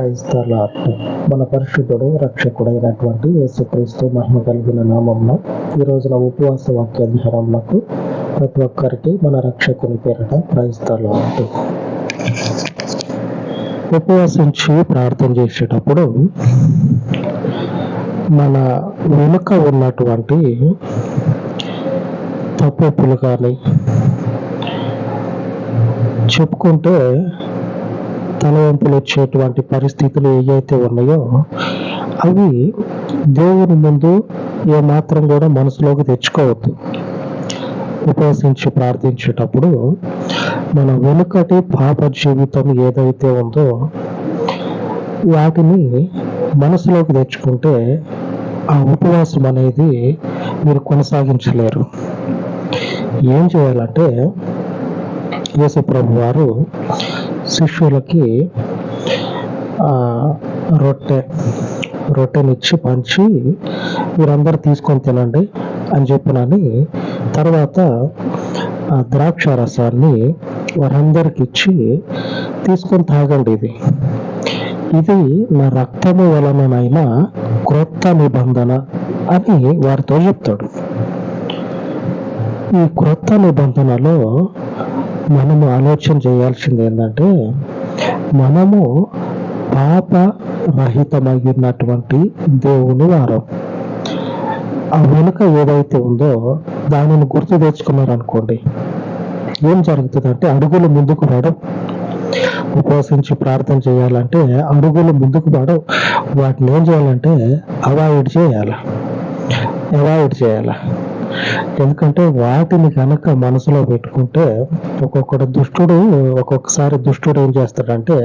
Praise the lord. మన పరిశుద్ధుడు రక్షకుడైనటువంటి యేసుక్రీస్తు మహిమ కలిగిన నామమున ఈ రోజున ఉపవాస వాక్య ధ్యానములకు ప్రతి ఒక్కరికి మన రక్షకుని పేరిట ప్రైజ్ ద లార్డ్. ఉపవాసించి ప్రార్థన చేసేటప్పుడు మన వెనుక ఉన్నటువంటి తప్పులు కానీ చెప్పుకుంటే తలవంపులు వచ్చేటువంటి పరిస్థితులు ఏవైతే ఉన్నాయో అవి దేవుని ముందు ఏమాత్రం కూడా మనసులోకి తెచ్చుకోవద్దు. ఉపవసించి ప్రార్థించేటప్పుడు మన వెనుకటి పాప జీవితం ఏదైతే ఉందో వాటిని మనసులోకి తెచ్చుకుంటే ఆ ఉపవాసం అనేది మీరు కొనసాగించలేరు. ఏం చేయాలంటే యేసుప్రభు వారు శిష్యులకి రొట్టెనిచ్చి పంచి మీరందరూ తీసుకొని తినండి అని చెప్పినని తర్వాత ఆ ద్రాక్ష రసాన్ని వారందరికి ఇచ్చి తీసుకొని తాగండి, ఇది నా రక్తము వలననైనా క్రొత్త నిబంధన అని వారితో చెప్తాడు. ఈ క్రొత్త నిబంధనలో మనము ఆలోచన చేయాల్సింది ఏంటంటే మనము పాప రహితమైనటువంటి దేవుని వారం. ఆ వెనుక ఏదైతే ఉందో దానిని గుర్తు తెచ్చుకున్నారనుకోండి, ఏం జరుగుతుందంటే అడుగులు ముందుకు పడవు. ఉపవసించి ప్రార్థన చేయాలంటే అడుగులు ముందుకు పడవు. వాటిని ఏం చేయాలంటే అవాయిడ్ చేయాలి. ఎందుకంటే వాటిని కనుక మనసులో పెట్టుకుంటే ఒక్కొక్కసారి దుష్టుడు ఏం చేస్తాడంటే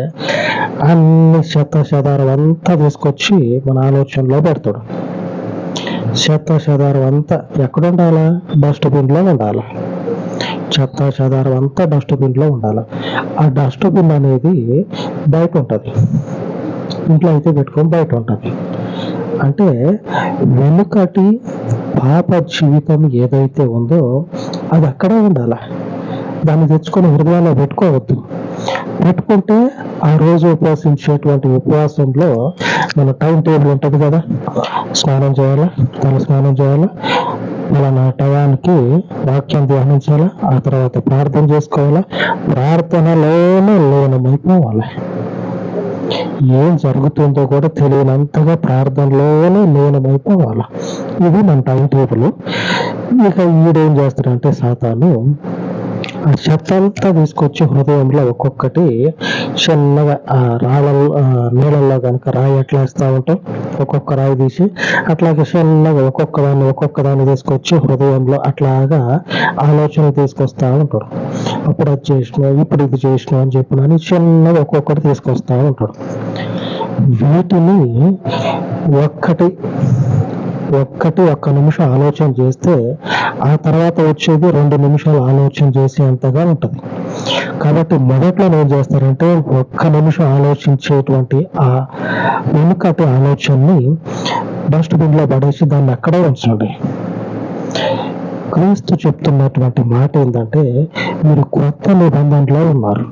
అన్ని చెదారం అంతా తీసుకొచ్చి మన ఆలోచనలో పెడతాడు. చెదారం అంతా ఎక్కడ ఉండాలా? డస్ట్బిన్లో ఉండాలి. చెదారం అంతా డస్ట్బిన్లో ఉండాలి. ఆ డస్ట్బిన్ అనేది బయట ఉంటుంది, ఇంట్లో అయితే పెట్టుకొని బయట ఉంటుంది. అంటే వెనుకటి పాప జీవితం ఏదైతే ఉందో అది అక్కడే ఉండాలి. దాన్ని తెచ్చుకొని హృదయాల్లో పెట్టుకోవద్దు. పెట్టుకుంటే ఆ రోజు ఉపవాసించేటువంటి ఉపవాసంలో మన టైం టేబుల్ ఉంటుంది కదా, స్నానం చేయాలా, తల స్నానం చేయాలా, మన టయానికి వాక్యం ధ్యానించాలా, ఆ తర్వాత ప్రార్థన చేసుకోవాలా, ప్రార్థనలోనే లీనమైపోవాలి. ఏం జరుగుతుందో కూడా తెలియనంతగా ప్రార్థనలోనే లీనమైపోవాలి. ఇది మన టైం టేబుల్. ఇక ఈడేం చేస్తాడంటే సాతాను ఆ చెత్తంతా తీసుకొచ్చి హృదయంలో ఒక్కొక్కటి చిన్నగా నీళ్ళల్లో కనుక రాయి ఎట్లా వేస్తూ ఉంటాం, ఒక్కొక్క రాయి తీసి అట్లాగే చిన్నగా ఒక్కొక్క దాన్ని తీసుకొచ్చి హృదయంలో అట్లాగా ఆలోచన తీసుకొస్తా ఉంటాడు. అప్పుడు అది చేసినావు, ఇప్పుడు ఇది చేసినావు అని చెప్పినని చిన్నగా ఒక్కొక్కటి తీసుకొస్తా ఉంటాడు. వీటిని ఒక్క నిమిషం ఆలోచన చేస్తే ఆ తర్వాత వచ్చేది 2 నిమిషాలు ఆలోచన చేసేంతగా ఉంటుంది. కాబట్టి మొదట్లో ఏం చేస్తారంటే 1 నిమిషం ఆలోచించేటువంటి ఆ వెనుకటి ఆలోచనని డస్ట్బిన్లో పడేసి దాన్ని అక్కడే ఉంచండి. క్రీస్తు చెప్తున్నటువంటి మాట ఏంటంటే మీరు క్రొత్త నిబంధనలో ఉన్నారు.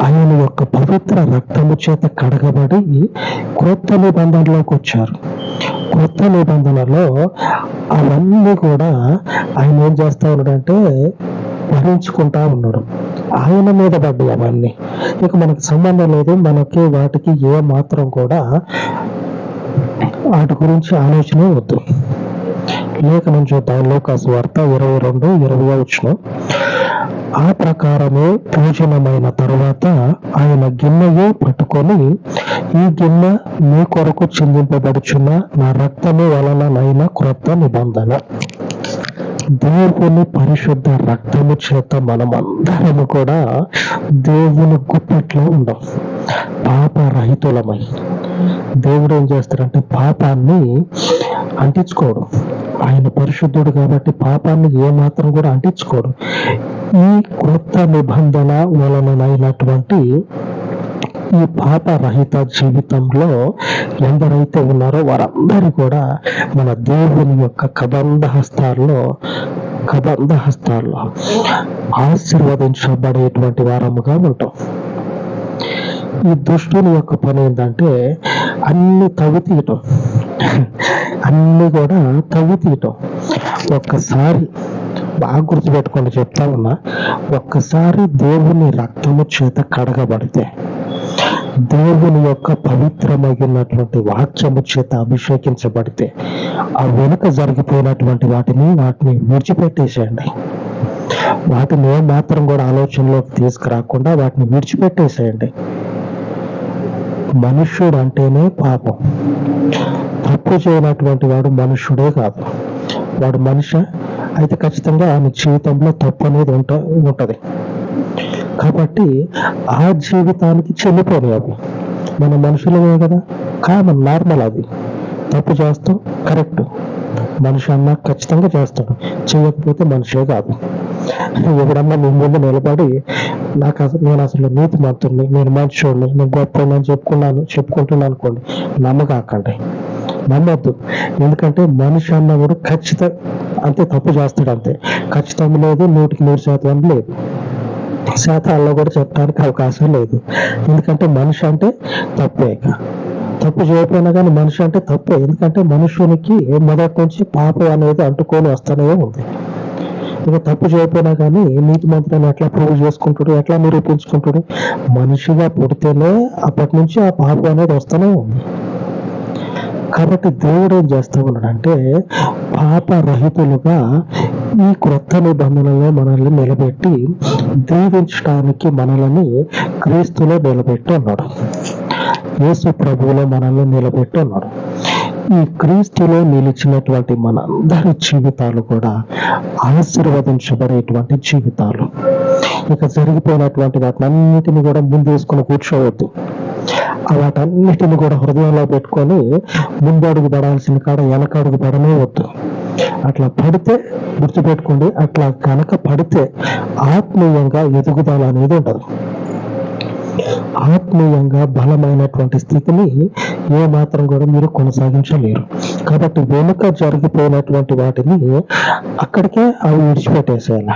ఆయన యొక్క పవిత్ర రక్తము చేత కడగబడి క్రొత్త నిబంధనలోకి వచ్చారు. కొత్త నిబంధనలో అవన్నీ కూడా ఆయన ఏం చేస్తా ఉన్నాడంటే భరించుకుంటా ఉన్నాడు. ఆయన మీద పడ్డాయి అవన్నీ. ఇక మనకు సంబంధం లేదు. మనకి వాటికి ఏ మాత్రం కూడా వాటి గురించి ఆలోచనే వద్దు. లేఖనం చూద్దాం. లూకాసు వార్త 22:20 ఆ ప్రకారమే భోజనమైన తరువాత ఆయన గిన్నెయే పట్టుకొని, ఈ గిన్నె మీ కొరకు చిందింపబడుచున్న నా రక్తము వలననైన క్రొత్త నిబంధన. దేవుని పరిశుద్ధ రక్తము చేత మనమందరము కూడా దేవుని గుప్పెట్లో ఉండం, పాపరహితులమై. దేవుడు ఏం చేస్తాడంటే పాపాన్ని అంటించుకోడు. ఆయన పరిశుద్ధుడు కాబట్టి పాపాన్ని ఏమాత్రం కూడా అంటించుకోడు. ఈ క్రొత్త నిబంధన వలనైనటువంటి ఈ పాపరహిత జీవితంలో ఎందరైతే ఉన్నారో వారందరూ కూడా మన దేవుని యొక్క కబంధ హస్తాల్లో ఆశీర్వదించబడేటువంటి వారముగా ఉంటాం. ఈ దుష్టుని యొక్క పని ఏంటంటే అన్ని తవ్వి తీయటం, అన్ని కూడా తవ్వి తీయటం. ఒక్కసారి బాగా గుర్తుపెట్టుకోండి, చెప్తా ఉన్నా, ఒక్కసారి దేవుని రక్తము చేత కడగబడితే, దేవుని యొక్క పవిత్రమైనటువంటి వాక్యము చేత అభిషేకించబడితే, ఆ వెనుక జరిగిపోయినటువంటి వాటిని విడిచిపెట్టేసేయండి. వాటిని ఏ మాత్రం కూడా ఆలోచనలోకి తీసుకురాకుండా వాటిని విడిచిపెట్టేసేయండి. మనుష్యుడు అంటేనే పాపం. తప్పు చేయనటువంటి వాడు మనుష్యుడే కాదు, వాడు మనిషి అయితే ఖచ్చితంగా ఆయన జీవితంలో తప్పు అనేది ఉంటది. కాబట్టి ఆ జీవితానికి చెల్లిపోయి అవి మన మనుషులమే కదా, కామన్, నార్మల్. అది తప్పు చేస్తాం, కరెక్ట్. మనిషి అన్నా ఖచ్చితంగా చేస్తాడు, చేయకపోతే మనిషే కాదు. ఎవడన్నా మీ ముందు నిలబడి నేను అసలు నీతి మంతుడిని, నేను మంచోడిని, నేను గొప్ప చెప్పుకుంటున్నాను అనుకోండి, నమ్మకాకండి, నమ్మద్దు. ఎందుకంటే మనిషి అన్నవాడు ఖచ్చితంగా అంతే తప్పు చేస్తాడు, అంతే. ఖచ్చితం లేదు, 100% లేదు, శాతాల్లో కూడా చెప్పడానికి అవకాశం లేదు. ఎందుకంటే మనిషి అంటే తప్పే. తప్పు చేయకపోయినా కానీ మనిషి అంటే తప్పే. ఎందుకంటే మనుషునికి మొదటి నుంచి పాపం అనేది అంటుకొని వస్తూనే ఉంది. ఇక తప్పు చేయకపోయినా కానీ నీతి మంత్రాన్ని ఎట్లా ప్రూవ్ చేసుకుంటాడు, ఎట్లా నిరూపించుకుంటాడు? మనిషిగా పుడితేనే అప్పటి నుంచి ఆ పాపం అనేది వస్తూనే ఉంది. కాబట్టి దేవుడు ఏం చేస్తూ ఉన్నాడంటే పాపరహితులుగా ఈ క్రొత్త నిబంధనలో మనల్ని నిలబెట్టి దీవించడానికి మనల్ని క్రీస్తులో నిలబెట్టి ఉన్నాడు. యేసు ప్రభువులో మనల్ని నిలబెట్టి ఉన్నాడు. ఈ క్రీస్తులో నిలిచినటువంటి మనందరి జీవితాలు కూడా ఆశీర్వదించబడేటువంటి జీవితాలు. ఇక జరిగిపోయినటువంటి వాటినన్నిటిని కూడా ముందేసుకొని కూర్చోవద్దు. వాటన్నిటిని కూడా హృదయంలో పెట్టుకొని ముందడుగు పడాల్సిన కాడ వెనకడుగు పడనే వద్దు. అట్లా పడితే గుర్తుపెట్టుకోండి, అట్లా కనుక పడితే ఆత్మీయంగా ఎదుగుదల అనేది ఉండదు. ఆత్మీయంగా బలమైనటువంటి స్థితిని ఏ మాత్రం కూడా మీరు కొనసాగించలేరు. కాబట్టి వెనుక జరిగిపోయినటువంటి వాటిని అక్కడికే అవి విడిచిపెట్టేసేయాల.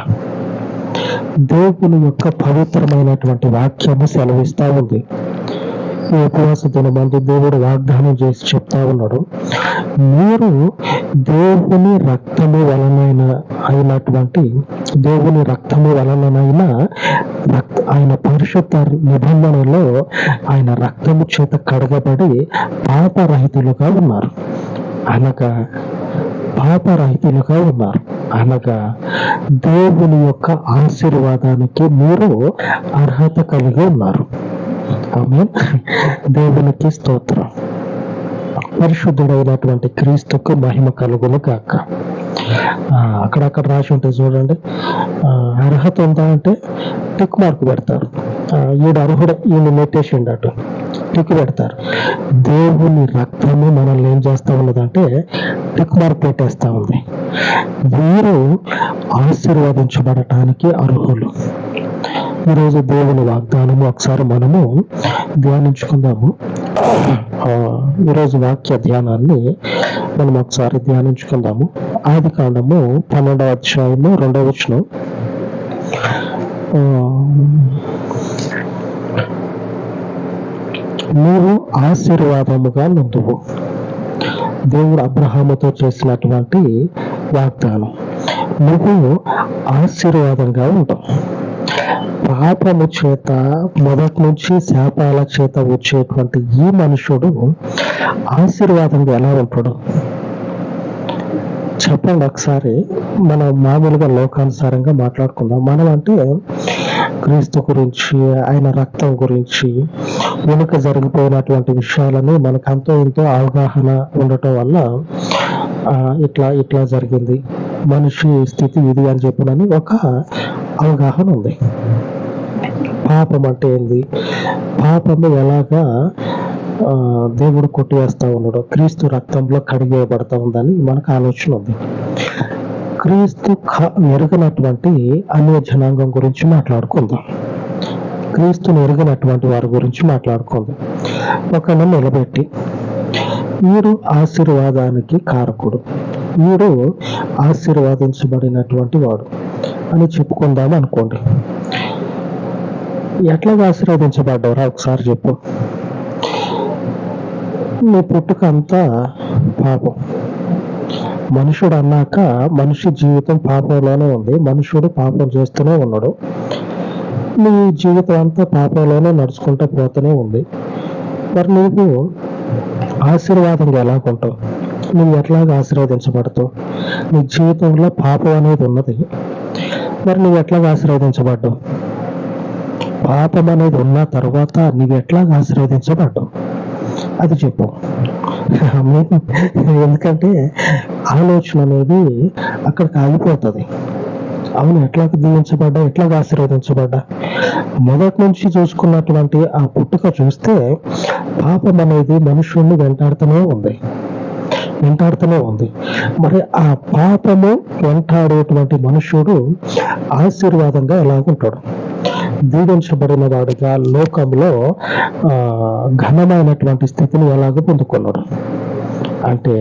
దేవుని యొక్క పవిత్రమైనటువంటి వాక్యము సెలవిస్తా ఉంది. ఈ ఉపవాస దినమందు దేవుడు వాగ్దానం చేసి చెప్తా ఉన్నాడు, మీరు దేవుని రక్తము వలనైనా ఆయన పరిశుద్ధ నిబంధనలో ఆయన రక్తము చేత కడగబడి పాపరహితులుగా ఉన్నారు. అనగా దేవుని యొక్క ఆశీర్వాదానికి మీరు అర్హత కలిగి ఉన్నారు. ఆమేన్. దేవునికి స్తోత్రం. పరిశుద్ధుడైనటువంటి క్రీస్తుకు మహిమ కలుగును గాక. అక్కడక్కడ రాసి ఉంటుంది చూడండి, అర్హత ఉందా అంటే టిక్ మార్క్ పెడతారు. ఈడు అర్హుడు, ఈయన నెట్టేసిండు అటు టిక్ పెడతారు. దేవుని రక్తము మనల్ని ఏం చేస్తా ఉన్నదంటే టిక్ మార్క్ పెట్టేస్తా ఉంది. వీరు ఆశీర్వదించబడటానికి అర్హులు. ఈరోజు దేవుని వాగ్దానము ఒకసారి మనము ధ్యానించుకుందాము. ఈరోజు వాక్య ధ్యానాన్ని మనం ఒకసారి ధ్యానించుకుందాము. ఆదికాండము 12వ అధ్యాయము 2వ వచనం. నీవు ఆశీర్వాదముగా నుండువు. దేవుడు అబ్రహాముతో చేసినటువంటి వాగ్దానం, నువ్వు ఆశీర్వాదంగా ఉంటావు. పాపము చేత మొదటి నుంచి శాపాల చేత వచ్చేటువంటి ఈ మనుషుడు ఆశీర్వాదంగా ఎలా ఉంటాడు చెప్పండి ఒకసారి. మనం మామూలుగా లోకానుసారంగా మాట్లాడుకుందాం. మనం అంటే క్రీస్తు గురించి, ఆయన రక్తం గురించి, వెనుక జరిగిపోయినటువంటి విషయాలని మనకు అంతో ఇంతో అవగాహన ఉండటం వల్ల ఇట్లా జరిగింది, మనిషి స్థితి ఇది అని చెప్పినని ఒక అవగాహన ఉంది. పాపం అంటే ఏంది, పాపము ఎలాగా దేవుడు కొట్టివేస్తా ఉన్నాడు, క్రీస్తు రక్తంలో కడిగేయబడతా ఉందని మనకు ఆలోచన ఉంది. క్రీస్తు ఎరుగనటువంటి అన్య జనాంగం గురించి మాట్లాడుకుందాం. క్రీస్తుని ఎరుగనటువంటి వారి గురించి మాట్లాడుకుందాం. ఒకరిని నిలబెట్టి వీడు ఆశీర్వాదానికి కారకుడు, వీడు ఆశీర్వాదించబడినటువంటి వాడు అని చెప్పుకుందాం అనుకోండి. ఎట్లాగా ఆశీర్వదించబడ్డావురా ఒకసారి చెప్పు. నీ పుట్టుక అంతా పాపం. మనుషుడు అన్నాక మనిషి జీవితం పాపంలోనే ఉంది. మనుషుడు పాపం చేస్తూనే ఉన్నాడు. నీ జీవితం అంతా పాపంలోనే నడుచుకుంటూ పోతూనే ఉంది. మరి నువ్వు ఆశీర్వాదంగా ఎలాగుంటావు? నువ్వు ఎట్లాగా ఆశీర్వదించబడతావు? నీ జీవితంలో పాపం అనేది ఉన్నది. మరి నువ్వు ఎట్లాగా ఆశీర్వదించబడ్డావు? పాపం అనేది ఉన్న తర్వాత నువ్వు ఎట్లాగా ఆశీర్వదించబడ్డావు అది చెప్పు. ఎందుకంటే ఆలోచన అనేది అక్కడికి ఆగిపోతుంది. అవును, ఎట్లాగా దీవించబడ్డా, ఎట్లాగా ఆశీర్వదించబడ్డా? మొదటి నుంచి చూసుకున్నటువంటి ఆ పుట్టుక చూస్తే పాపం అనేది మనుషుల్ని వెంటాడుతూనే ఉంది. మరి ఆ పాపము వెంటాడేటువంటి మనుషుడు ఆశీర్వాదంగా ఎలాగుంటాడు? దీవించబడిన వాడిగా లోకంలో ఘనమైనటువంటి స్థితిని ఎలాగ పొందుకున్నాడు అంటే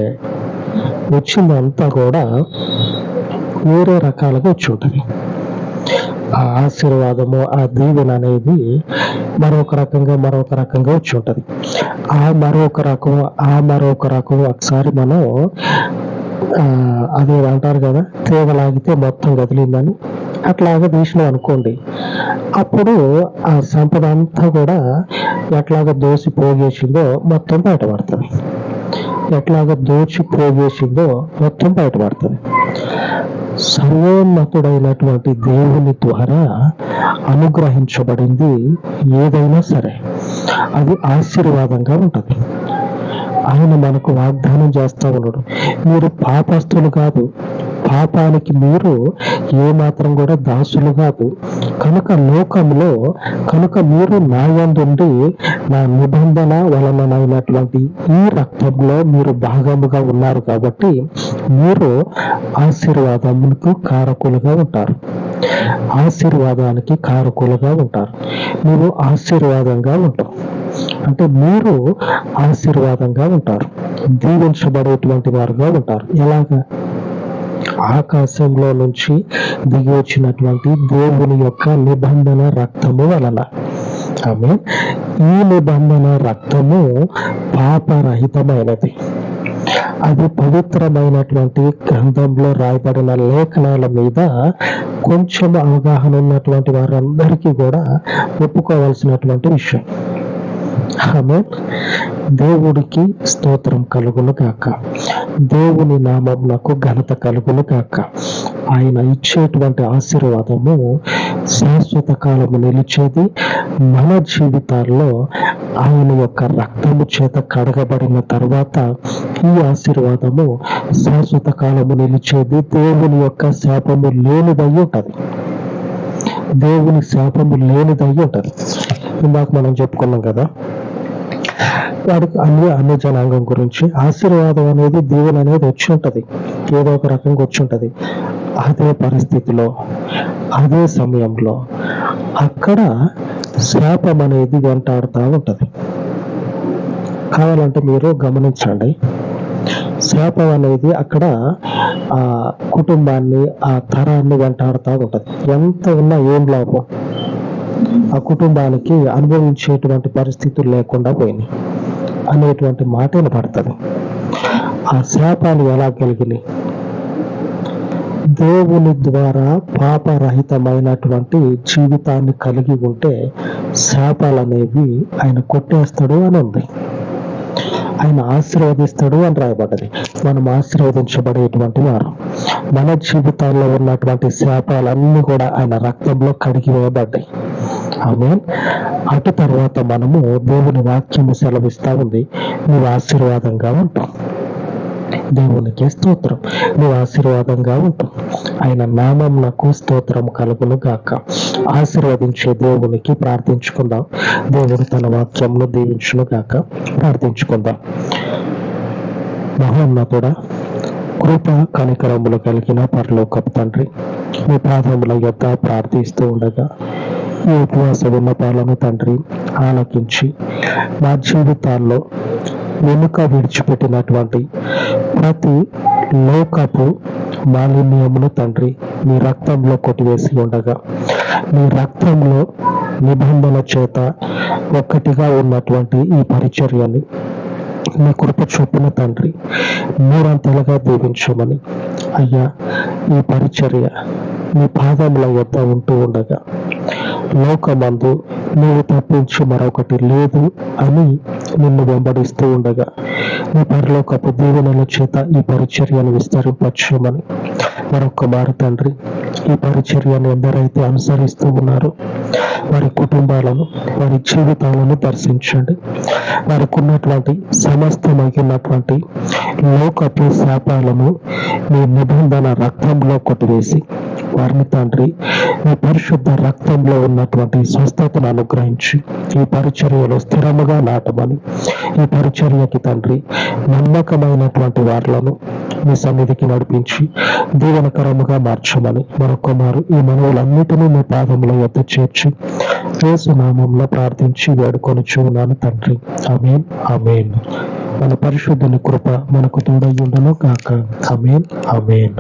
వచ్చిందంతా కూడా వేరే రకాలుగా వచ్చి ఉంటుంది. ఆ ఆశీర్వాదము, ఆ దీవెన అనేది మరొక రకంగా వచ్చి ఉంటుంది. ఆ మరొక రకం ఒకసారి మనం అది అంటారు కదా, తీగలాగితే మొత్తం కదిలిందని, అట్లాగా తీసినాం అనుకోండి. అప్పుడు ఆ సంపద అంతా కూడా ఎట్లాగ దోసి పోగేసిందో మొత్తం బయటపడుతుంది. సర్వోన్నతుడైనటువంటి దేవుని ద్వారా అనుగ్రహించబడింది ఏదైనా సరే అది ఆశీర్వాదంగా ఉంటుంది. ఆయన మనకు వాగ్దానం చేస్తా ఉన్నాడు, మీరు పాపస్తులు కాదు, పాపానికి మీరు ఏమాత్రం కూడా దాసులు కాదు, కనుక మీరు నా యందుండి నా నిబంధన వలనైనటువంటి ఈ రక్తంలో మీరు భాగముగా ఉన్నారు కాబట్టి మీరు ఆశీర్వాదానికి కారకులుగా ఉంటారు. మీరు ఆశీర్వాదంగా ఉంటారు. అంటే మీరు ఆశీర్వాదంగా ఉంటారు, దీవించబడేటువంటి వారుగా ఉంటారు. ఎలాగా? ఆకాశంలో నుంచి దిగి వచ్చినటువంటి దేవుని యొక్క నిబంధన రక్తము వలన. ఆమేన్. ఈ నిబంధన రక్తము పాపరహితమైనది. అది పవిత్రమైనటువంటి గ్రంథంలో రాయబడిన లేఖనాల మీద కొంచెం అవగాహన ఉన్నటువంటి వారందరికీ కూడా ఒప్పుకోవాల్సినటువంటి విషయం. ఆమేన్. దేవుడికి స్తోత్రం కలుగును గాక. దేవుని నామమునకు ఘనత కలుగును గాక. ఆయన ఇచ్చేటువంటి ఆశీర్వాదము శాశ్వత కాలము నిలిచేది. మన జీవితాల్లో ఆయన యొక్క రక్తము చేత కడగబడిన తర్వాత ఈ ఆశీర్వాదము శాశ్వత కాలము నిలిచేది. దేవుని యొక్క శాపము లేనిదై ఉంటది. ఇందాక మనం చెప్పుకున్నాం కదా, వాడికి అన్ని జనాంగం గురించి ఆశీర్వాదం అనేది, దీవెన అనేది వచ్చి ఉంటది, ఏదో ఒక రకంగా వచ్చి ఉంటది. అదే పరిస్థితిలో, అదే సమయంలో అక్కడ శాపం అనేది వెంటాడుతూ ఉంటది. కావాలంటే మీరు గమనించండి, శాపం అనేది అక్కడ ఆ కుటుంబాన్ని, ఆ తరాన్ని వెంటాడుతూ ఉంటది. ఎంత ఉన్నా ఏం లాభం? ఆ కుటుంబానికి అనుభవించేటువంటి పరిస్థితులు లేకుండా పోయినాయి అనేటువంటి మాట వినపడుతుంది. ఆ శాపాలు ఎలా కలిగినాయి? దేవుని ద్వారా పాపరహితమైనటువంటి జీవితాన్ని కలిగి ఉంటే శాపాలు అనేవి ఆయన కొట్టేస్తాడు అని ఉంది. ఆయన ఆశీర్వదిస్తాడు అని రాయబడ్డది. మనం ఆశీర్వదించబడేటువంటి వారు. మన జీవితాల్లో ఉన్నటువంటి శాపాలన్నీ కూడా ఆయన రక్తంలో కడిగి వేయబడ్డాయి. ఆమేన్. అటు తర్వాత మనము దేవుని వాక్యము సెలవిస్తా ఉంది, నువ్వు ఆశీర్వాదంగా ఉంటావు. దేవునికి స్తోత్రం. నువ్వు ఆశీర్వాదంగా ఉంటావు. ఆయన నామమునకు స్తోత్రం కలుగును గాక. ఆశీర్వదించే దేవునికి ప్రార్థించుకుందాం. దేవుడు తన వాక్యమును దీవించును గాక. ప్రార్థించుకుందాం. మహోన్నతుడా, కృప కనికరములు కలిగిన పరలోకపు తండ్రి, మీ పాదముల యొద్ద ప్రార్థిస్తూ ఉండగా ఈ ఉపవాస విన్నపాలను తండ్రి ఆలకించి మా జీవితాల్లో వెనుక విడిచిపెట్టినటువంటి ప్రతి లోకపు మాలిన్యమును తండ్రి మీ రక్తంలో కొట్టివేసి ఉండగా, మీ రక్తంలో నిబంధన చేత ఒక్కటిగా ఉన్నటువంటి ఈ పరిచర్యని మీ కృప చొప్పున తండ్రి మూడంతలుగా దీవించమని అయ్యా, ఈ పరిచర్య మీ పాదముల వద్ద ఉంటూ ఉండగా లోకమందు నీవు తప్పించి మరొకటి లేదు అని నిన్ను వెంబడిస్తూ ఉండగా నీ పరలోకపు దీవెనల చేత ఈ పరిచర్యను విస్తరింపచేయమని మరొక మారు తండ్రి, ఈ పరిచర్యను ఎందరైతే అనుసరిస్తూ ఉన్నారో వారి కుటుంబాలను, వారి జీవితాలను దర్శించండి. వారికి ఉన్నటువంటి సమస్తమైనటువంటి లోకపు శాపాలను మీ నిబంధన రక్తంలో కొట్టివేసి వారిని తండ్రి మీ పరిశుద్ధ రక్తంలో ఉన్నటువంటి స్వస్థతను అనుగ్రహించి ఈ పరిచర్యలో స్థిరముగా నాటమని, ఈ పరిచర్యకి తండ్రి నమ్మకమైనటువంటి వారులను మీ సన్నిధికి నడిపించి దీవెనకరముగా మార్చమని మరొక మారు ఈ మనవులన్నిటినీ మీ పాదముల యొద్ద చేర్చి యేసు నామములో ప్రార్థించి వేడుకొనుచున్నాను తండ్రి. ఆమేన్, ఆమేన్. మన పరిశుద్ధుని కృప మనకు తోడై ఉండును గాక. ఆమేన్, ఆమేన్.